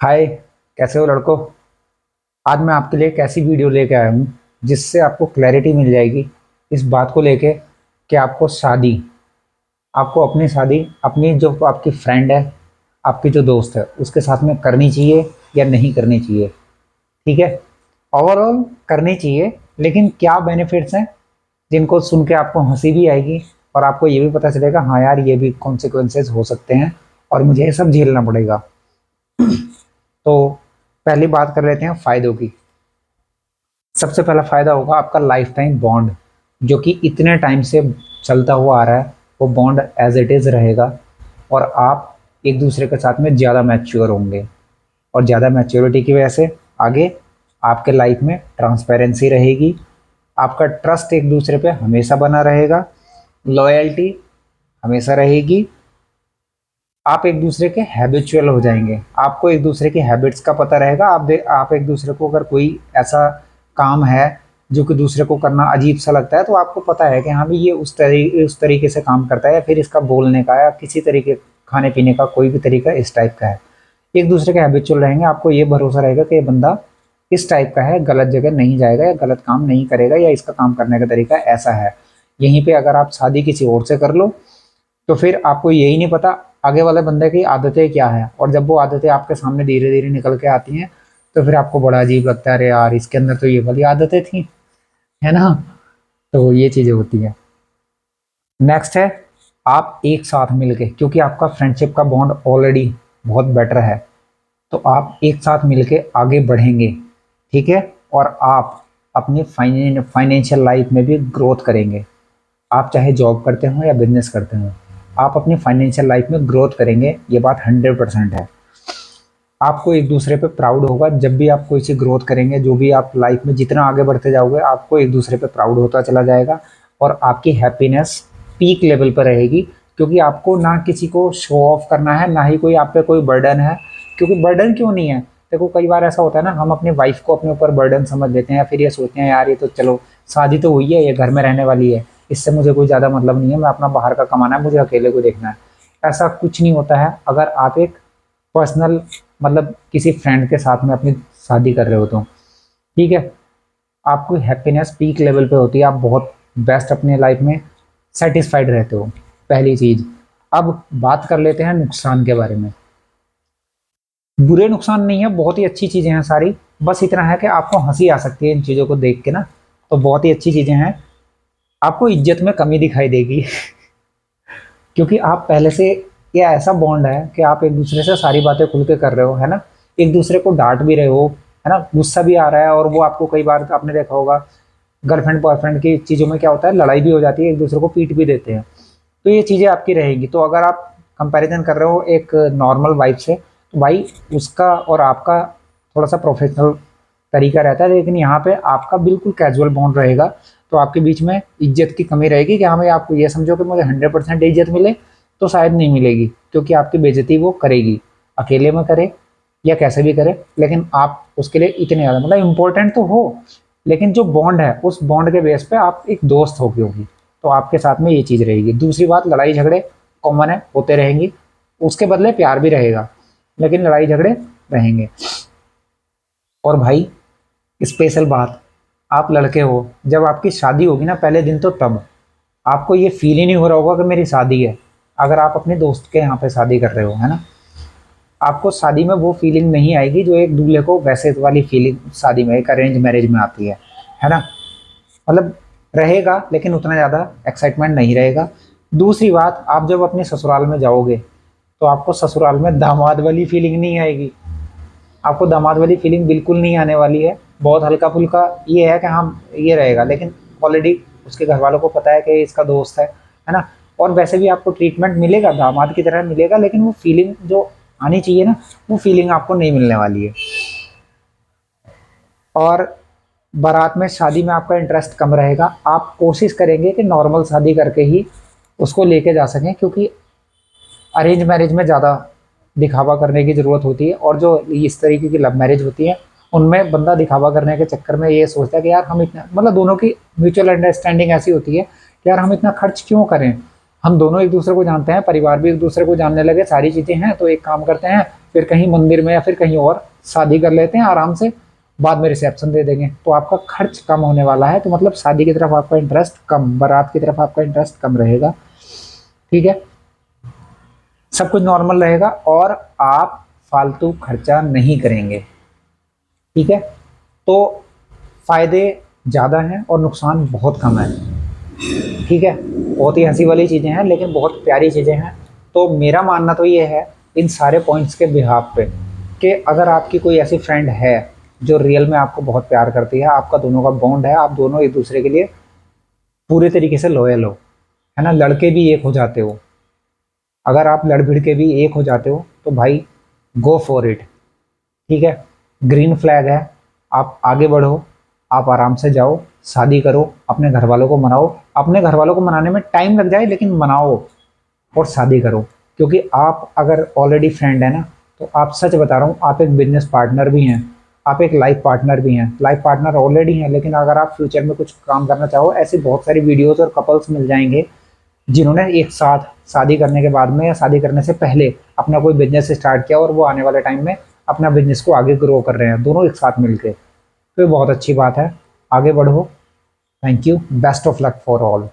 हाय। कैसे हो लड़कों। आज मैं आपके लिए एक ऐसी वीडियो लेके आया हूँ जिससे आपको क्लैरिटी मिल जाएगी इस बात को लेके कि आपको अपनी शादी अपनी जो आपकी फ्रेंड है, आपकी जो दोस्त है उसके साथ में करनी चाहिए या नहीं करनी चाहिए। ठीक है। ओवरऑल करनी चाहिए, लेकिन क्या बेनिफिट्स हैं जिनको सुन के आपको हंसी भी आएगी और आपको ये भी पता चलेगा हाँ यार ये भी कॉन्सिक्वेंसेस हो सकते हैं और मुझे ये सब झेलना पड़ेगा। तो पहली बात कर लेते हैं फायदों की। सबसे पहला फायदा होगा आपका लाइफ टाइम बॉन्ड, जो कि इतने टाइम से चलता हुआ आ रहा है वो बॉन्ड एज इट इज़ रहेगा। और आप एक दूसरे के साथ में ज़्यादा मैच्योर होंगे और ज़्यादा मैच्योरिटी की वजह से आगे आपके लाइफ में ट्रांसपेरेंसी रहेगी। आपका ट्रस्ट एक दूसरे पे हमेशा बना रहेगा, लॉयल्टी हमेशा रहेगी। आप एक दूसरे के हैबिचुअल हो जाएंगे, आपको एक दूसरे की हैबिट्स का पता रहेगा। आप एक दूसरे को अगर कोई ऐसा काम है जो कि दूसरे को करना अजीब सा लगता है तो आपको पता है कि हाँ भी ये उस तरीके से काम करता है, या फिर इसका बोलने का या किसी तरीके खाने पीने का कोई भी तरीका इस टाइप का है। एक दूसरे के हैबिचुअल रहेंगे, आपको ये भरोसा रहेगा कि ये बंदा इस टाइप का है, गलत जगह नहीं जाएगा या गलत काम नहीं करेगा, या इसका काम करने का तरीका ऐसा है। यहीं पे अगर आप शादी किसी और से कर लो तो फिर आपको यही नहीं पता आगे वाले बंदे की आदतें क्या है, और जब वो आदतें आपके सामने धीरे धीरे निकल के आती हैं तो फिर आपको बड़ा अजीब लगता है, अरे यार इसके अंदर तो ये वाली आदतें थी, है ना। तो ये चीजें होती हैं। नेक्स्ट है आप एक साथ मिलके, क्योंकि आपका फ्रेंडशिप का बॉन्ड ऑलरेडी बहुत बेटर है, तो आप एक साथ मिलके आगे बढ़ेंगे। ठीक है। और आप अपनी फाइनेंशियल लाइफ में भी ग्रोथ करेंगे। आप चाहे जॉब करते हो या बिजनेस करते हो, आप अपनी फाइनेंशियल लाइफ में ग्रोथ करेंगे, ये बात 100% है। आपको एक दूसरे पे प्राउड होगा जब भी आप कोई सी ग्रोथ करेंगे, जो भी आप लाइफ में जितना आगे बढ़ते जाओगे आपको एक दूसरे पे प्राउड होता चला जाएगा और आपकी हैप्पीनेस पीक लेवल पर रहेगी, क्योंकि आपको ना किसी को शो ऑफ करना है, ना ही कोई आप पे कोई बर्डन है। क्योंकि बर्डन क्यों नहीं है, देखो कई बार ऐसा होता है ना, हम अपनी वाइफ को अपने ऊपर बर्डन समझ लेते हैं, फिर ये सोचते हैं यार ये तो चलो शादी तो हुई है, ये घर में रहने वाली है, इससे मुझे कोई ज़्यादा मतलब नहीं है, मैं अपना बाहर का कमाना है, मुझे अकेले को देखना है। ऐसा कुछ नहीं होता है। अगर आप एक पर्सनल मतलब किसी फ्रेंड के साथ में अपनी शादी कर रहे हो तो ठीक है, आपको हैप्पीनेस पीक लेवल पे होती है, आप बहुत बेस्ट अपने लाइफ में सेटिस्फाइड रहते हो। पहली चीज। अब बात कर लेते हैं नुकसान के बारे में। बुरे नुकसान नहीं है, बहुत ही अच्छी चीजें हैं सारी। बस इतना है कि आपको हंसी आ सकती है इन चीजों को देख के ना, तो बहुत ही अच्छी चीजें हैं। आपको इज्जत में कमी दिखाई देगी क्योंकि आप पहले से, ये ऐसा बॉन्ड है कि आप एक दूसरे से सारी बातें खुल के कर रहे हो, है ना। एक दूसरे को डांट भी रहे हो, है ना, गुस्सा भी आ रहा है, और वो आपको कई बार आपने देखा होगा गर्लफ्रेंड बॉयफ्रेंड की चीज़ों में क्या होता है, लड़ाई भी हो जाती है, एक दूसरे को पीट भी देते हैं। तो ये चीज़ें आपकी रहेगी। तो अगर आप कंपैरिजन कर रहे हो एक नॉर्मल वाइफ से, तो भाई उसका और आपका थोड़ा सा प्रोफेशनल तरीका रहता है, लेकिन यहाँ पे आपका बिल्कुल कैजुअल बॉन्ड रहेगा। तो आपके बीच में इज्जत की कमी रहेगी कि हाँ भाई आपको ये समझो कि मुझे 100% इज्जत मिले, तो शायद नहीं मिलेगी, क्योंकि आपकी बेइज्जती वो करेगी, अकेले में करे या कैसे भी करे, लेकिन आप उसके लिए इतने ज़्यादा मतलब इम्पोर्टेंट तो हो, लेकिन जो बॉन्ड है उस बॉन्ड के बेस पे आप एक दोस्त हो क्योंकि, तो आपके साथ में ये चीज़ रहेगी। दूसरी बात, लड़ाई झगड़े कॉमन है, होते रहेंगी, उसके बदले प्यार भी रहेगा, लेकिन लड़ाई झगड़े रहेंगे। और भाई स्पेशल बात, आप लड़के हो, जब आपकी शादी होगी ना पहले दिन, तो तब आपको ये फील ही नहीं हो रहा होगा कि मेरी शादी है। अगर आप अपने दोस्त के यहाँ पे शादी कर रहे हो, है ना, आपको शादी में वो फीलिंग नहीं आएगी जो एक दूल्हे को वैसे वाली फीलिंग शादी में, एक अरेंज मैरिज में आती है ना। मतलब रहेगा, लेकिन उतना ज़्यादा एक्साइटमेंट नहीं रहेगा। दूसरी बात, आप जब अपने ससुराल में जाओगे तो आपको ससुराल में दामाद वाली फीलिंग नहीं आएगी, आपको दामाद वाली फीलिंग बिल्कुल नहीं आने वाली है। बहुत हल्का फुल्का ये है कि हाँ ये रहेगा, लेकिन ऑलरेडी उसके घर वालों को पता है कि इसका दोस्त है ना। और वैसे भी आपको ट्रीटमेंट मिलेगा, दामाद की तरह मिलेगा, लेकिन वो फीलिंग जो आनी चाहिए ना, वो फीलिंग आपको नहीं मिलने वाली है। और बारात में, शादी में आपका इंटरेस्ट कम रहेगा, आप कोशिश करेंगे कि नॉर्मल शादी करके ही उसको लेके जा सकें, क्योंकि अरेंज मैरिज में ज़्यादा दिखावा करने की ज़रूरत होती है, और जो इस तरीके की लव मैरिज होती है उनमें बंदा दिखावा करने के चक्कर में ये सोचता है कि यार हम इतना, मतलब दोनों की म्यूचुअल अंडरस्टैंडिंग ऐसी होती है कि यार हम इतना खर्च क्यों करें, हम दोनों एक दूसरे को जानते हैं, परिवार भी एक दूसरे को जानने लगे, सारी चीज़ें हैं, तो एक काम करते हैं फिर कहीं मंदिर में या फिर कहीं और शादी कर लेते हैं आराम से, बाद में रिसेप्शन दे देंगे, तो आपका खर्च कम होने वाला है। तो मतलब शादी की तरफ आपका इंटरेस्ट कम, बारात की तरफ आपका इंटरेस्ट कम रहेगा। ठीक है, सब कुछ नॉर्मल रहेगा और आप फालतू खर्चा नहीं करेंगे। ठीक है, तो फायदे ज़्यादा हैं और नुकसान बहुत कम है। ठीक है, बहुत ही हंसी वाली चीज़ें हैं लेकिन बहुत प्यारी चीज़ें हैं। तो मेरा मानना तो ये है इन सारे पॉइंट्स के बिहाफ पे कि अगर आपकी कोई ऐसी फ्रेंड है जो रियल में आपको बहुत प्यार करती है, आपका दोनों का बॉन्ड है, आप दोनों एक दूसरे के लिए पूरे तरीके से लॉयल हो, है ना, लड़के भी एक हो जाते हो, अगर आप लड़ भिड़ के भी एक हो जाते हो तो भाई गो फॉर इट। ठीक है, ग्रीन फ्लैग है, आप आगे बढ़ो, आप आराम से जाओ, शादी करो, अपने घर वालों को मनाओ, अपने घर वालों को मनाने में टाइम लग जाए लेकिन मनाओ और शादी करो। क्योंकि आप अगर ऑलरेडी फ्रेंड है ना, तो आप सच बता रहा हूँ, आप एक बिजनेस पार्टनर भी हैं, आप एक लाइफ पार्टनर भी हैं, लाइफ पार्टनर ऑलरेडी हैं, लेकिन अगर आप फ्यूचर में कुछ काम करना चाहो, ऐसी बहुत सारी वीडियोस और कपल्स मिल जाएंगे जिन्होंने एक साथ शादी करने के बाद में या शादी करने से पहले अपना कोई बिजनेस स्टार्ट किया और वो आने वाले टाइम में अपना बिजनेस को आगे ग्रो कर रहे हैं दोनों एक साथ मिलके। तो ये बहुत अच्छी बात है, आगे बढ़ो। Thank you, best of luck for all.